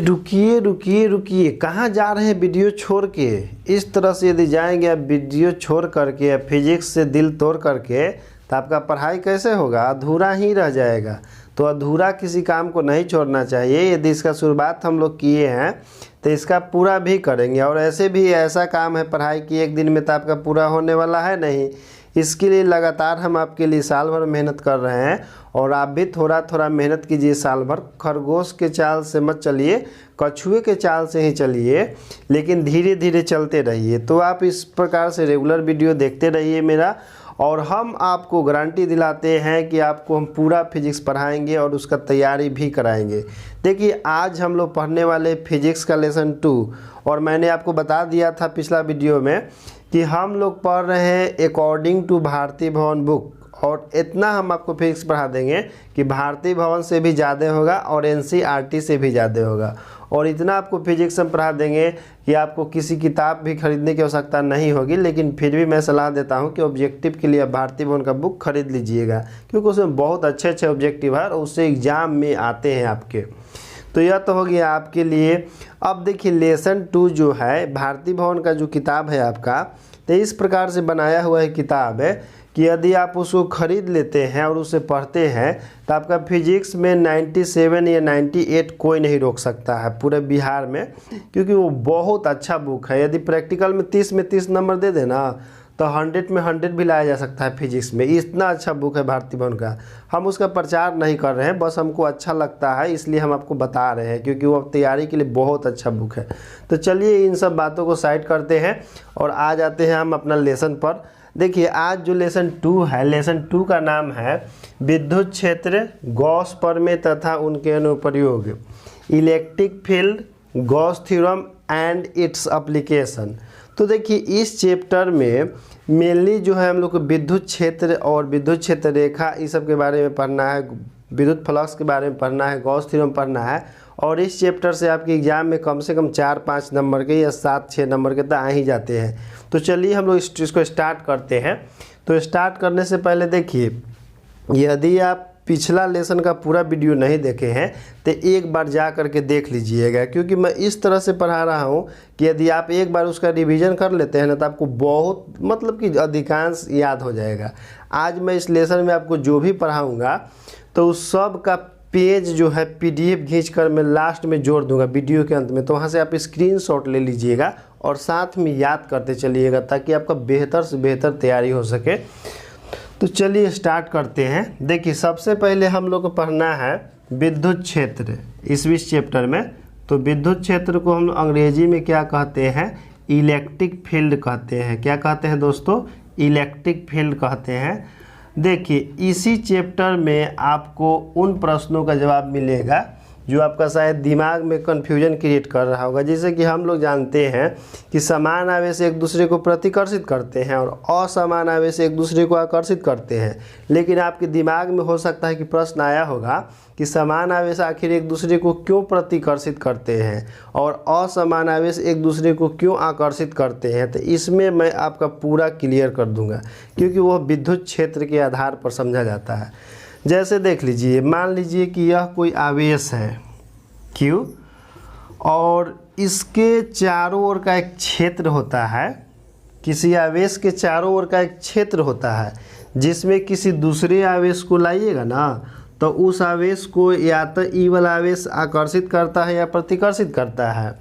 रुकिए रुकिए रुकिए, कहाँ जा रहे हैं वीडियो छोड़ के। इस तरह से यदि जाएंगे आप वीडियो छोड़ करके या फिजिक्स से दिल तोड़ करके, तो आपका पढ़ाई कैसे होगा, अधूरा ही रह जाएगा। तो अधूरा किसी काम को नहीं छोड़ना चाहिए। यदि इसका शुरुआत हम लोग किए हैं तो इसका पूरा भी करेंगे। और ऐसे भी ऐसा काम है पढ़ाई की एक दिन में तो आपका पूरा होने वाला है नहीं। इसके लिए लगातार हम आपके लिए साल भर मेहनत कर रहे हैं और आप भी थोड़ा थोड़ा मेहनत कीजिए साल भर। खरगोश के चाल से मत चलिए, कछुए के चाल से ही चलिए, लेकिन धीरे धीरे चलते रहिए। तो आप इस प्रकार से रेगुलर वीडियो देखते रहिए मेरा, और हम आपको गारंटी दिलाते हैं कि आपको हम पूरा फिजिक्स पढ़ाएंगे और उसका तैयारी भी कराएंगे। देखिए आज हम लोग पढ़ने वाले फिजिक्स का लेसन 2, और मैंने आपको बता दिया था पिछला वीडियो में कि हम लोग पढ़ रहे हैं अकॉर्डिंग टू भारती भवन बुक। और इतना हम आपको फिजिक्स पढ़ा देंगे कि भारती भवन से भी ज़्यादा होगा और एनसीईआरटी से भी ज़्यादा होगा। और इतना आपको फिजिक्स हम पढ़ा देंगे कि आपको किसी किताब भी खरीदने की आवश्यकता नहीं होगी। लेकिन फिर भी मैं सलाह देता हूं कि ऑब्जेक्टिव के लिए आप भारती भवन का बुक खरीद लीजिएगा, क्योंकि उसमें बहुत अच्छे अच्छे ऑब्जेक्टिव है और उससे एग्जाम में आते हैं आपके। तो यह तो हो गया आपके लिए। अब देखिए लेसन 2 जो है भारती भवन का जो किताब है आपका, तो इस प्रकार से बनाया हुआ है किताब है कि यदि आप उसको ख़रीद लेते हैं और उसे पढ़ते हैं तो आपका फिजिक्स में 97 या 98 कोई नहीं रोक सकता है पूरे बिहार में, क्योंकि वो बहुत अच्छा बुक है। यदि प्रैक्टिकल में 30 नंबर दे देना तो 100 में 100 भी लाया जा सकता है फिजिक्स में। इतना अच्छा बुक है भारती भवन का। हम उसका प्रचार नहीं कर रहे हैं, बस हमको अच्छा लगता है इसलिए हम आपको बता रहे हैं, क्योंकि वो तैयारी के लिए बहुत अच्छा बुक है। तो चलिए इन सब बातों को साइड करते हैं और आ जाते हैं हम अपना लेसन पर। देखिए आज जो लेसन 2 है, लेसन 2 का नाम है विद्युत क्षेत्र, गॉस प्रमेय तथा उनके अनुप्रयोग, electric field, Gauss theorem and its application. तो देखिए इस चैप्टर में मेनली जो है हम लोग को विद्युत क्षेत्र और विद्युत क्षेत्र रेखा इस सब के बारे में पढ़ना है, विद्युत फ्लक्स के बारे में पढ़ना है, गॉस थ्योरम पढ़ना है। और इस चैप्टर से आपके एग्जाम में कम से कम 4-5 नंबर के या 7-6 नंबर के तो आ ही जाते हैं। तो चलिए हम लोग इसको स्टार्ट करते हैं। तो स्टार्ट करने से पहले देखिए, यदि आप पिछला लेसन का पूरा वीडियो नहीं देखे हैं तो एक बार जा करके देख लीजिएगा, क्योंकि मैं इस तरह से पढ़ा रहा हूं कि यदि आप एक बार उसका रिवीजन कर लेते हैं ना तो आपको बहुत मतलब कि अधिकांश याद हो जाएगा। आज मैं इस लेसन में आपको जो भी पढ़ाऊँगा तो उस सब का पेज जो है PDF खींचकर मैं लास्ट में जोड़ दूंगा वीडियो के अंत में। तो वहाँ से आप स्क्रीनशॉट ले लीजिएगा और साथ में याद करते चलिएगा, ताकि आपका बेहतर से बेहतर तैयारी हो सके। तो चलिए स्टार्ट करते हैं। देखिए सबसे पहले हम लोग को पढ़ना है विद्युत क्षेत्र इस चैप्टर में। तो विद्युत क्षेत्र को हम अंग्रेजी में क्या कहते हैं, इलेक्ट्रिक फील्ड कहते हैं। क्या कहते हैं दोस्तों, इलेक्ट्रिक फील्ड कहते हैं। देखिए इसी चैप्टर में आपको उन प्रश्नों का जवाब मिलेगा जो आपका शायद दिमाग में कन्फ्यूजन क्रिएट कर रहा होगा। जैसे कि हम लोग जानते हैं कि समान आवेश एक दूसरे को प्रतिकर्षित करते हैं और असमान आवेश एक दूसरे को आकर्षित करते हैं। लेकिन आपके दिमाग में हो सकता है कि प्रश्न आया होगा कि समान आवेश आखिर एक दूसरे को क्यों प्रतिकर्षित करते हैं और असमान आवेश एक दूसरे को क्यों आकर्षित करते हैं। तो इसमें मैं आपका पूरा क्लियर कर दूंगा, क्योंकि वह विद्युत क्षेत्र के आधार पर समझा जाता है। जैसे देख लीजिए, मान लीजिए कि यह कोई आवेश है Q और इसके चारों ओर का एक क्षेत्र होता है। किसी आवेश के चारों ओर का एक क्षेत्र होता है जिसमें किसी दूसरे आवेश को लाइएगा ना तो उस आवेश को या तो ई वाला आवेश आकर्षित करता है या प्रतिकर्षित करता है।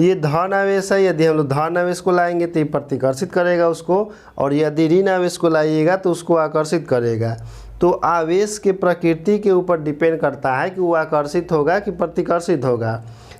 ये धन आवेश है, यदि हम लोग धन आवेश को लाएंगे तो ये प्रतिकर्षित करेगा उसको, और यदि ऋण आवेश को लाइएगा तो उसको आकर्षित करेगा। तो आवेश के प्रकृति के ऊपर डिपेंड करता है कि वो आकर्षित होगा कि प्रतिकर्षित होगा।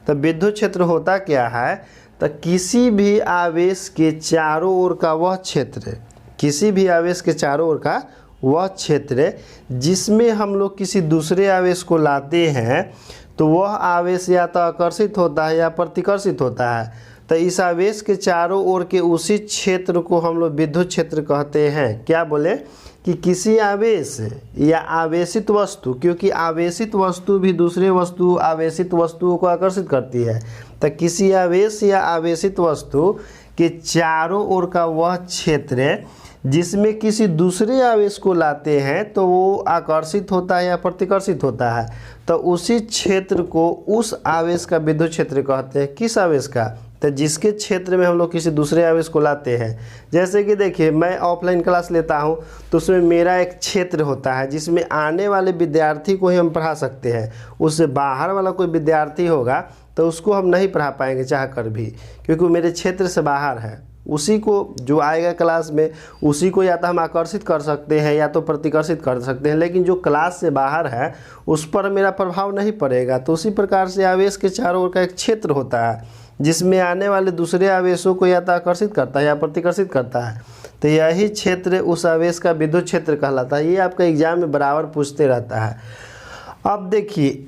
तो विद्युत क्षेत्र होता क्या है, तो किसी भी आवेश के चारों ओर का वह क्षेत्र, किसी भी आवेश के चारों ओर का वह क्षेत्र जिसमें हम लोग किसी दूसरे आवेश को लाते हैं तो वह आवेश या तो आकर्षित होता है या प्रतिकर्षित होता है। तो इस आवेश के चारों ओर के उसी क्षेत्र को हम लोग विद्युत क्षेत्र कहते हैं। क्या बोले कि किसी आवेश या आवेशित वस्तु, क्योंकि आवेशित वस्तु भी दूसरे वस्तु आवेशित वस्तुओं को आकर्षित करती है। तो किसी आवेश या आवेशित वस्तु के चारों ओर का वह क्षेत्र जिसमें किसी दूसरे आवेश को लाते हैं तो वो आकर्षित होता है या प्रतिकर्षित होता है, तो उसी क्षेत्र को उस आवेश का विद्युत क्षेत्र कहते हैं। किस आवेश का? तो जिसके क्षेत्र में हम लोग किसी दूसरे आवेश को लाते हैं। जैसे कि देखिए, मैं ऑफलाइन क्लास लेता हूं तो उसमें मेरा एक क्षेत्र होता है जिसमें आने वाले विद्यार्थी को ही हम पढ़ा सकते हैं। उससे बाहर वाला कोई विद्यार्थी होगा तो उसको हम नहीं पढ़ा पाएंगे चाह कर भी, क्योंकि वो मेरे क्षेत्र से बाहर है। उसी को जो आएगा क्लास में, उसी को या तो हम आकर्षित कर सकते हैं या तो प्रतिकर्षित कर सकते हैं, लेकिन जो क्लास से बाहर है उस पर मेरा प्रभाव नहीं पड़ेगा। तो उसी प्रकार से आवेश के चारों ओर का एक क्षेत्र होता है जिसमें आने वाले दूसरे आवेशों को या तो आकर्षित करता है या प्रतिकर्षित करता है। तो यही क्षेत्र उस आवेश का विद्युत क्षेत्र कहलाता है। ये आपका एग्जाम में बराबर पूछते रहता है। अब देखिए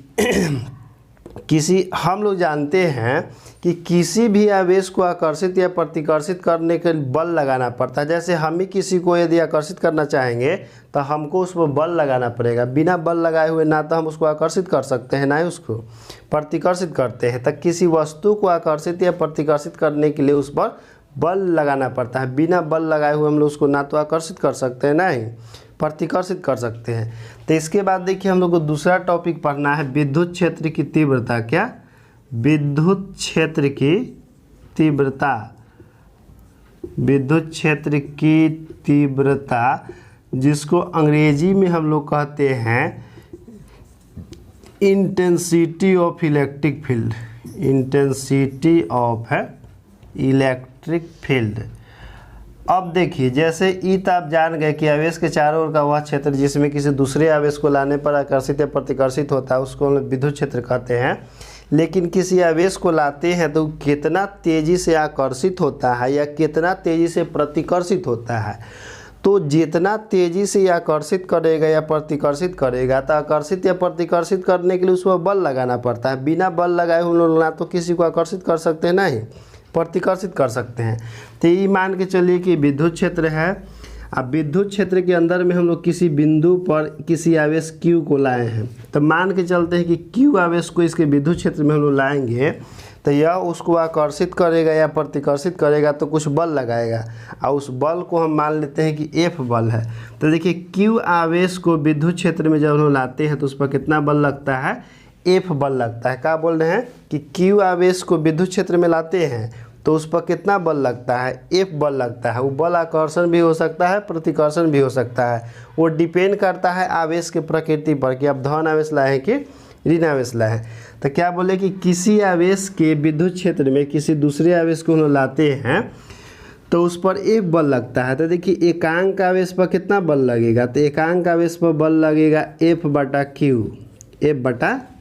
हम लोग जानते हैं कि किसी भी आवेश को आकर्षित या प्रतिकर्षित करने के लिए बल लगाना पड़ता है। जैसे हम ही किसी को यदि आकर्षित करना चाहेंगे तो हमको उस पर बल लगाना पड़ेगा। बिना बल लगाए हुए ना तो हम उसको आकर्षित कर सकते हैं ना ही उसको प्रतिकर्षित करते हैं। तो किसी वस्तु को आकर्षित या प्रतिकर्षित करने के लिए उस पर बल लगाना पड़ता है। बिना बल लगाए हुए हम लोग उसको ना तो आकर्षित कर सकते हैं ना ही प्रतिकर्षित कर सकते हैं। तो इसके बाद देखिए हम लोग को दूसरा टॉपिक पढ़ना है, विद्युत क्षेत्र की तीव्रता। क्या? विद्युत क्षेत्र की तीव्रता। विद्युत क्षेत्र की तीव्रता जिसको अंग्रेजी में हम लोग कहते हैं intensity of electric field. Intensity of electric field. अब देखिए, जैसे ई तो आप जान गए कि आवेश के चारों ओर का वह क्षेत्र जिसमें किसी दूसरे आवेश को लाने पर आकर्षित या प्रतिकर्षित होता है उसको हम विद्युत क्षेत्र कहते हैं। लेकिन किसी आवेश को लाते हैं तो कितना तेज़ी से आकर्षित होता है या कितना तेज़ी से प्रतिकर्षित होता है। तो जितना तेज़ी से आकर्षित करेगा या प्रतिकर्षित करेगा, तो आकर्षित या प्रतिकर्षित करने के लिए उसको बल लगाना पड़ता है। बिना बल लगाए हम लोग ना तो किसी को आकर्षित कर सकते हैं ना ही प्रतिकर्षित कर सकते हैं। तो ये मान के चलिए कि विद्युत क्षेत्र है। अब विद्युत क्षेत्र के अंदर में हम लोग किसी बिंदु पर किसी आवेश Q को लाए हैं। तो मान के चलते हैं कि Q आवेश को इसके विद्युत क्षेत्र में हम लोग लाएंगे तो यह उसको आकर्षित करेगा या प्रतिकर्षित करेगा तो कुछ बल लगाएगा, और उस बल को हम मान लेते हैं कि F बल है। तो देखिए, Q आवेश को विद्युत क्षेत्र में जब हम लोग लाते हैं तो उस पर कितना बल लगता है? F बल लगता है। क्या बोल रहे हैं कि Q आवेश को विद्युत क्षेत्र में लाते हैं तो उस पर कितना बल लगता है? F बल लगता है। वो बल आकर्षण भी हो सकता है, प्रतिकर्षण भी हो सकता है। वो डिपेंड करता है आवेश के प्रकृति पर कि आप धन आवेश लाए हैं कि ऋण आवेश लाए हैं। तो क्या बोले कि किसी आवेश के विद्युत क्षेत्र में किसी दूसरे आवेश को हम लाते हैं तो उस पर F बल लगता है। तो देखिए, एकांक आवेश पर कितना बल लगेगा? तो एकांक आवेश पर बल लगेगा F बटा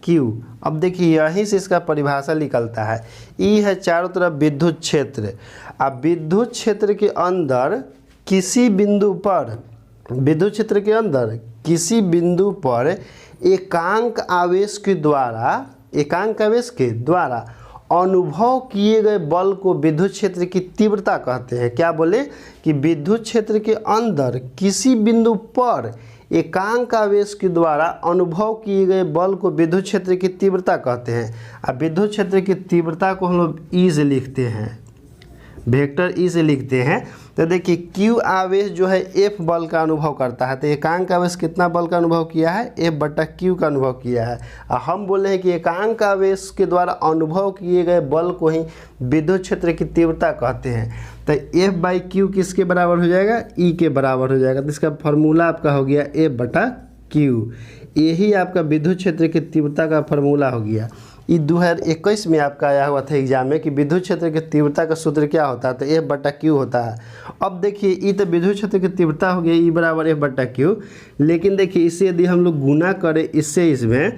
Q। अब देखिए, यहीं से इसका परिभाषा निकलता है। E है चारों तरफ विद्युत क्षेत्र। अब विद्युत क्षेत्र के अंदर किसी बिंदु पर, विद्युत क्षेत्र के अंदर किसी बिंदु पर एकांक आवेश के द्वारा अनुभव किए गए बल को विद्युत क्षेत्र की तीव्रता कहते हैं। क्या बोले कि विद्युत क्षेत्र के अंदर किसी बिंदु पर एकांक आवेश के द्वारा अनुभव किए गए बल को विद्युत क्षेत्र की तीव्रता कहते हैं। अब विद्युत क्षेत्र की तीव्रता को हम लोग E से लिखते हैं, वेक्टर E से लिखते हैं। तो देखिए, Q आवेश जो है F बल का अनुभव करता है। तो एकांक आवेश कितना बल का अनुभव किया है? F बटा Q का अनुभव किया है। और हम बोले हैं कि एकांक आवेश के द्वारा अनुभव किए गए बल को ही विद्युत क्षेत्र की तीव्रता कहते हैं। तो F बाई Q किसके बराबर हो जाएगा? E के बराबर हो जाएगा। तो इसका फार्मूला आपका हो गया F बटा Q। यही आपका विद्युत क्षेत्र की तीव्रता का फार्मूला हो गया। ये 2021 में आपका आया हुआ था एग्जाम में कि विद्युत क्षेत्र की तीव्रता का सूत्र क्या होता है? तो F बटा Q होता है। अब देखिए, ये तो विद्युत क्षेत्र की तीव्रता हो गई E बराबर F बटा Q। लेकिन देखिए, इससे यदि हम लोग गुना करें इससे इसमें,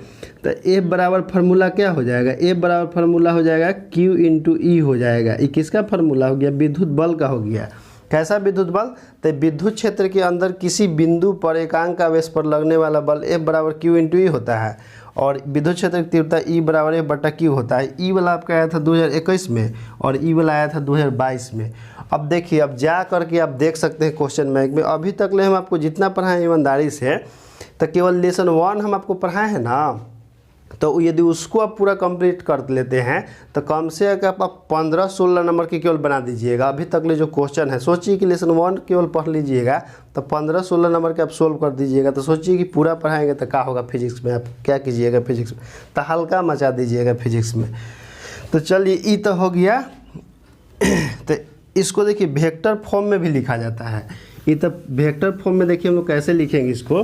तो F बराबर फार्मूला क्या हो जाएगा? F बराबर फार्मूला हो जाएगा Q इंटू E हो जाएगा। ये किसका फार्मूला हो गया? विद्युत बल का हो गया। कैसा विद्युत बल? तो विद्युत क्षेत्र के अंदर किसी बिंदु पर एकांक आवेश पर लगने वाला बल F बराबर Q इंटू E होता है, और विद्युत क्षेत्र की तीव्रता E बराबर F बटा Q होता है। E वाला आपका आया था 2021 में और E वाला आया था 2022 में। अब देखिए, अब जा करके आप देख सकते हैं क्वेश्चन बैंक में। अभी तक ले हम आपको जितना पढ़ाएं ईमानदारी से, तो केवल लेसन 1 हम आपको पढ़ाए हैं ना। तो यदि उसको आप पूरा कंप्लीट कर लेते हैं तो कम से कम आप 15-16 नंबर की केवल बना दीजिएगा। अभी तक ले जो क्वेश्चन है, सोचिए कि लेसन 1 केवल पढ़ लीजिएगा तो 15-16 नंबर के आप सोल्व कर दीजिएगा। तो सोचिए कि पूरा पढ़ाएंगे तो क्या होगा फिजिक्स में, आप क्या कीजिएगा फिजिक्स में, तो हल्का मचा दीजिएगा फिजिक्स में। तो चलिए ये तो हो गया। तो इसको देखिए वेक्टर फॉर्म में भी लिखा जाता है। ये तो वेक्टर फॉर्म में देखिए हम लोग कैसे लिखेंगे इसको।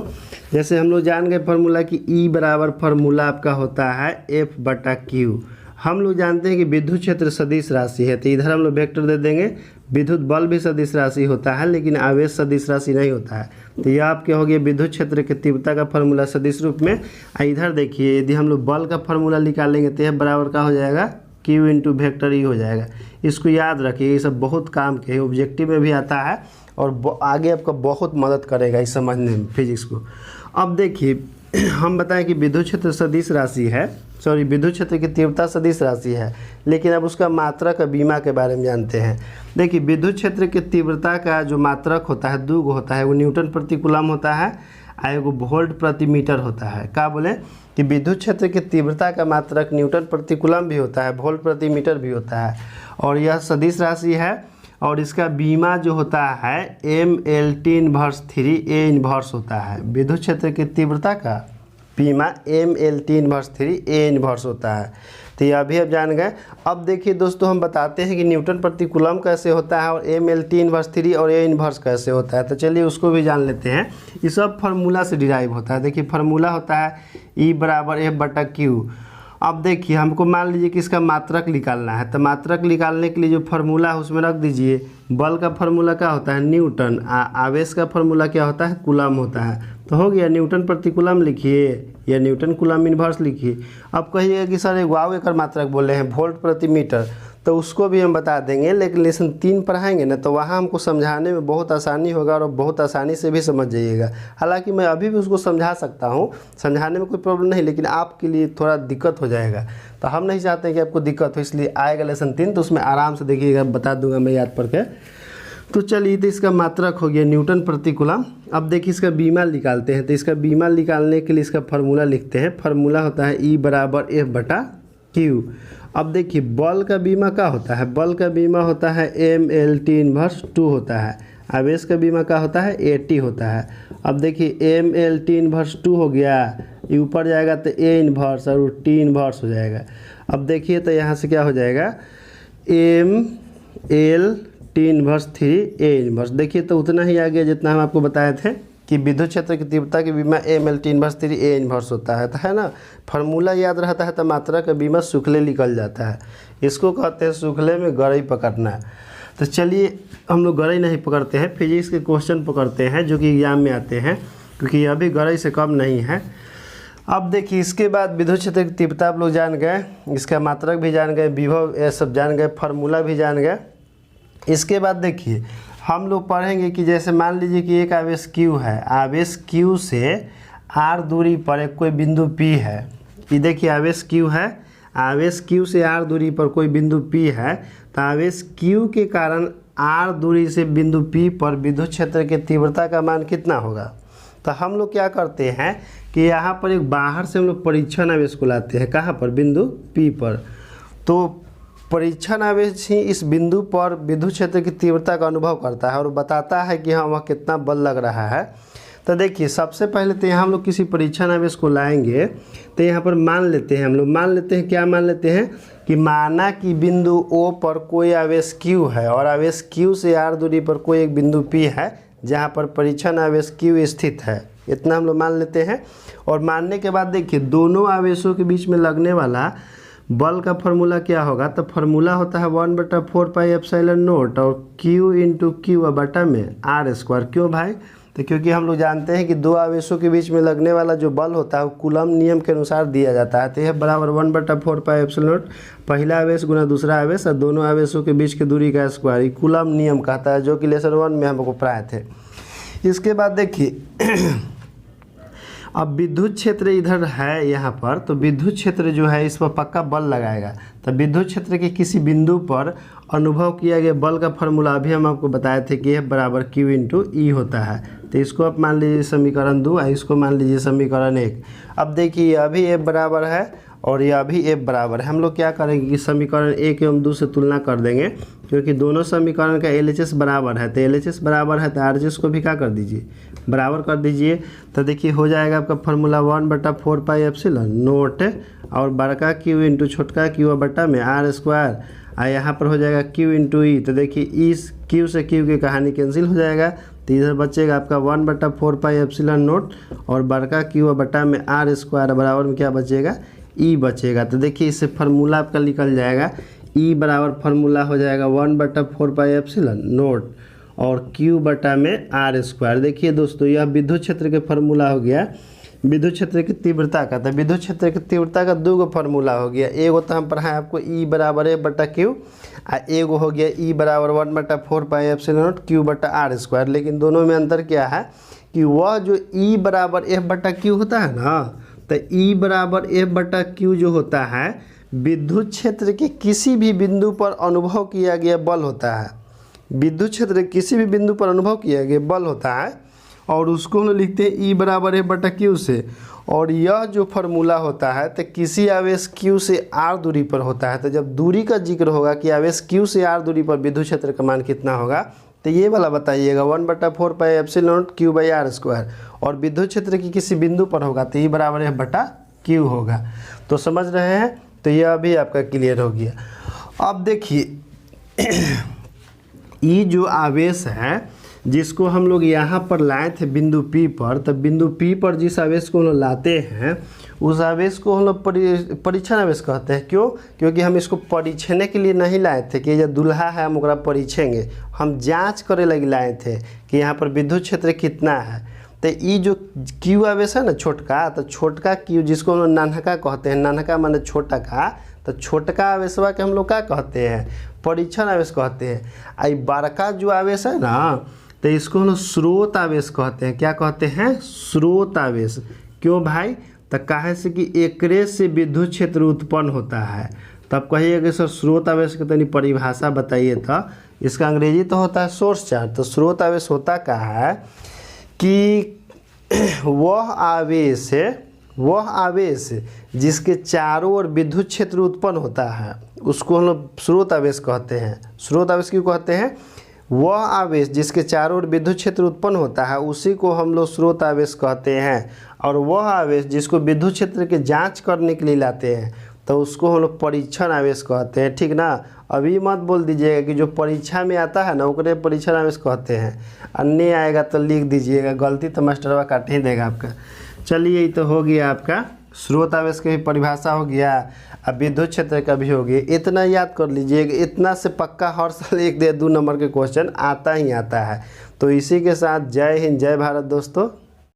जैसे हम लोग जान गए फार्मूला कि E बराबर फार्मूला आपका होता है F/Q। हम लोग जानते हैं कि विद्युत क्षेत्र सदिश राशि है, तो इधर हम लोग वेक्टर दे देंगे। विद्युत बल भी सदिश राशि होता है लेकिन आवेश सदिश राशि नहीं होता है। तो यह आपके हो गया विद्युत क्षेत्र के तीव्रता का फार्मूला सदिश रूप में। इधर देखिए यदि हम लोग बल का फार्मूला निकालेंगे तो यह बराबर का हो जाएगा Q इंटू वेक्टर E हो जाएगा। इसको याद रखिए, ये सब बहुत काम के ऑब्जेक्टिव में भी आता है और आगे आपका बहुत मदद करेगा इस समझने में फिजिक्स को। अब देखिए हम बताएं कि विद्युत क्षेत्र सदिश राशि है, विद्युत क्षेत्र की तीव्रता सदिश राशि है, लेकिन अब उसका मात्रक बीमा के बारे में जानते हैं। देखिए विद्युत क्षेत्र की तीव्रता का जो मात्रक होता है दो होता है, वो न्यूटन प्रति कूलम होता है और एगो वोल्ट प्रति मीटर होता है। क्या बोले कि विद्युत क्षेत्र की तीव्रता का मात्रक न्यूटन प्रति कूलम भी होता है, वोल्ट प्रति मीटर भी होता है, और यह सदिश राशि है। और इसका बीमा जो होता है mLT/3 A इन्वर्स होता है। विद्युत क्षेत्र की तीव्रता का बीमा mLT/3 A इन्वर्स होता है। तो ये अभी आप जान गए। अब देखिए दोस्तों हम बताते हैं कि न्यूटन प्रति कूलम कैसे होता है और mLT/3 और A इन्वर्स कैसे होता है। तो चलिए उसको भी जान लेते हैं। ये सब फार्मूला से डिराइव होता है। देखिए फार्मूला होता है E बराबर F/Q। अब देखिए हमको मान लीजिए कि इसका मात्रक निकालना है, तो मात्रक निकालने के लिए जो फार्मूला है उसमें रख दीजिए। बल का फार्मूला क्या होता है न्यूटन, आवेश का फार्मूला क्या होता है कूलम होता है। तो हो गया न्यूटन प्रति कूलम लिखिए या न्यूटन कूलम इन्वर्स लिखिए। अब कहिएगा कि सर एक मात्रक बोल रहे हैं वोल्ट प्रति मीटर, तो उसको भी हम बता देंगे, लेकिन लेसन 3 पढ़ाएंगे ना तो वहाँ हमको समझाने में बहुत आसानी होगा और बहुत आसानी से भी समझ जाइएगा। हालांकि मैं अभी भी उसको समझा सकता हूँ, समझाने में कोई प्रॉब्लम नहीं, लेकिन आपके लिए थोड़ा दिक्कत हो जाएगा। तो हम नहीं चाहते कि आपको दिक्कत हो, इसलिए आएगा लेसन 3 तो उसमें आराम से देखिएगा, बता दूंगा मैं याद पढ़ के। तो चलिए तो इसका मात्रक हो गया न्यूटन प्रति कूलम। अब देखिए इसका बीमा निकालते हैं। तो इसका बीमा निकालने के लिए इसका फार्मूला लिखते हैं। फार्मूला होता है E बराबर F/Q। अब देखिए बल का बीमा क्या होता है, बल का बीमा होता है mLT/2 होता है। आवेश का बीमा क्या होता है AT होता है। अब देखिए mLT/2 हो गया, ये ऊपर जाएगा तो A इन्वर्स और T इन्वर्स हो जाएगा। अब देखिए तो यहाँ से क्या हो जाएगा mLT/3 A इन्वर्स। देखिए तो उतना ही आ गया जितना हम आपको बताए थे कि विद्युत क्षेत्र की तीव्रता की बीमा mLT/3 A इन्वर्स होता है। तो है ना, फार्मूला याद रहता है तो मात्रा का बीमा सूखले निकल जाता है। इसको कहते हैं सूखले में गरई पकड़ना। तो चलिए हम लोग गरई नहीं पकड़ते हैं, फिजिक्स के क्वेश्चन पकड़ते हैं जो कि एग्जाम में आते हैं, क्योंकि यह भी गरई से कम नहीं है। अब देखिए इसके बाद विद्युत क्षेत्र की तीव्रता आप लोग जान गए, इसका मात्रक भी जान गए, विभव ये सब जान गए, फार्मूला भी जान गए। इसके बाद देखिए हम लोग पढ़ेंगे कि जैसे मान लीजिए कि एक आवेश Q है, आवेश Q से R दूरी पर एक कोई बिंदु P है। ये देखिए आवेश Q है, आवेश Q से R दूरी पर कोई बिंदु P है। तो आवेश Q के कारण R दूरी से बिंदु P पर विद्युत क्षेत्र की तीव्रता का मान कितना होगा। तो हम लोग क्या करते हैं कि यहाँ पर एक बाहर से हम लोग परीक्षण आवेश को लाते हैं, कहाँ पर, बिंदु P पर। तो परीक्षण आवेश ही इस बिंदु पर विद्युत क्षेत्र की तीव्रता का अनुभव करता है और बताता है कि हाँ वह कितना बल लग रहा है। तो देखिए सबसे पहले तो यहाँ हम लोग किसी परीक्षण आवेश को लाएंगे, तो यहाँ पर मान लेते हैं, हम लोग मान लेते हैं, क्या मान लेते हैं कि माना कि बिंदु O पर कोई आवेश Q है और आवेश Q से R दूरी पर कोई एक बिंदु P है जहाँ पर परीक्षण आवेश Q स्थित है। इतना हम लोग मान लेते हैं। और मानने के बाद देखिए दोनों आवेशों के बीच में लगने वाला बल का फार्मूला क्या होगा। तो फार्मूला होता है 1/4πε0 और Q इंटू Q बटा में R²। क्यों भाई, तो क्योंकि हम लोग जानते हैं कि दो आवेशों के बीच में लगने वाला जो बल होता है वो कूलम नियम के अनुसार दिया जाता है। तो यह बराबर 1/4πε0 पहला आवेश गुना दूसरा आवेश और दोनों आवेशों के बीच की दूरी का स्क्वायर, ये कूलम नियम कहता है, जो कि लेसन 1 में हमको पढ़ाए थे। इसके बाद देखिए अब विद्युत क्षेत्र इधर है यहाँ पर, तो विद्युत क्षेत्र जो है इस पर पक्का बल लगाएगा। तो विद्युत क्षेत्र के किसी बिंदु पर अनुभव किया गया बल का फार्मूला अभी हम आपको बताए थे कि यह बराबर Q इंटू E होता है। तो इसको आप मान लीजिए समीकरण 2 और इसको मान लीजिए समीकरण 1। अब देखिए अभी f बराबर है और यह अभी f बराबर है। हम लोग क्या करेंगे कि समीकरण 1 एवं 2 से तुलना कर देंगे, क्योंकि दोनों समीकरण का LHS बराबर है। तो LHS बराबर है तो RHS को भी क्या कर दीजिए, बराबर कर दीजिए। तो देखिए हो जाएगा आपका फार्मूला 1/4 पाई एप्सिलॉन नोट और बड़का क्यू इंटू छोटका क्यू बटा में R स्क्वायर, और यहाँ पर हो जाएगा Q इंटू ई। तो देखिए इस Q से Q की कहानी कैंसिल हो जाएगा, तो इधर बचेगा आपका 1/4 पाई एप्सिलॉन नोट और बड़का Q बटा में R स्क्वायर बराबर में क्या बचेगा, ई बचेगा। तो देखिए इससे फार्मूला आपका निकल जाएगा, ई बराबर फार्मूला हो जाएगा 1/4 पाई एप्सिलॉन नोट और Q बटा में R स्क्वायर। देखिए दोस्तों यह विद्युत क्षेत्र के फार्मूला हो गया, विद्युत क्षेत्र की तीव्रता का। तो विद्युत क्षेत्र की तीव्रता का 2 गो फार्मूला हो गया, एगो तो हम पढ़ाएं आपको E बराबर F/Q और एगो हो गया E बराबर 1/4 पाई एप्सिलॉन नोट Q बटा R स्क्वायर। लेकिन दोनों में अंतर क्या है कि वह जो E बराबर F/Q होता है ना, तो E बराबर F/Q जो होता है विद्युत क्षेत्र के किसी भी बिंदु पर अनुभव किया गया बल होता है। विद्युत क्षेत्र के किसी भी बिंदु पर अनुभव किया गया बल होता है और उसको हम लिखते हैं E बराबर F/Q से। और यह जो फार्मूला होता है तो किसी आवेश Q से R दूरी पर होता है। तो जब दूरी का जिक्र होगा कि आवेश Q से R दूरी पर विद्युत क्षेत्र का मान कितना होगा, तो ये वाला बताइएगा 1/4 pi epsilon note Q by R square. और विद्युत क्षेत्र की किसी बिंदु पर होगा तो E बराबर F/Q होगा। तो समझ रहे हैं, तो यह अभी आपका क्लियर हो गया। अब देखिए ये जो आवेश है जिसको हम लोग यहाँ पर लाए थे बिंदु P पर, तो बिंदु P पर जिस आवेश को हम लोग लाते हैं उस आवेश को हम लोग परीक्षण आवेश कहते हैं। क्यों? क्योंकि हम इसको परीक्षण के लिए नहीं लाए थे कि ये दूल्हा है हम ओकरा परीक्षेंगे, हम जांच करे लगे लाए थे कि यहाँ पर विद्युत क्षेत्र कितना है। तो ये जो Q आवेश है ना छोटका, तो छोटका Q जिसको हम लोग नानका कहते हैं, नानका माने छोटा का, तो छोटका आवेशवा के हम लोग क्या कहते हैं, परीक्षण आवेश कहते हैं। आई बड़का जो आवेश है ना, तो इसको हम लोग स्रोत आवेश कहते हैं। क्या कहते हैं? स्रोत आवेश। क्यों भाई? तो काहे से कि एकरे से विद्युत क्षेत्र उत्पन्न होता है। तब कहिए कि सर स्रोत आवेश की तनी परिभाषा बताइए। था इसका अंग्रेजी तो होता है सोर्स चार्ज। तो स्रोत आवेश होता क्या है कि वह आवेश जिसके चारों ओर विद्युत क्षेत्र उत्पन्न होता है उसको हम लोग स्रोत आवेश कहते हैं। स्रोत आवेश क्यों कहते हैं? वह आवेश जिसके चारों ओर विद्युत क्षेत्र उत्पन्न होता है उसी को हम लोग स्रोत आवेश कहते हैं। और वह आवेश जिसको विद्युत क्षेत्र की जांच करने के लिए लाते हैं तो उसको हम लोग परीक्षण आवेश कहते हैं। ठीक ना? अभी मत बोल दीजिएगा कि जो परीक्षा में आता है ना ओकरे परीक्षण आवेश कहते हैं, अन्य आएगा तो लिख दीजिएगा, गलती तो मास्टरवा काट ही देगा आपका। चलिए ये तो हो गया आपका स्रोत आवेश की भी परिभाषा हो गया, अब विद्युत क्षेत्र का भी हो गया। इतना याद कर लीजिएगा, इतना से पक्का हर साल 1 या 2 नंबर के क्वेश्चन आता ही आता है। तो इसी के साथ जय हिंद जय भारत दोस्तों।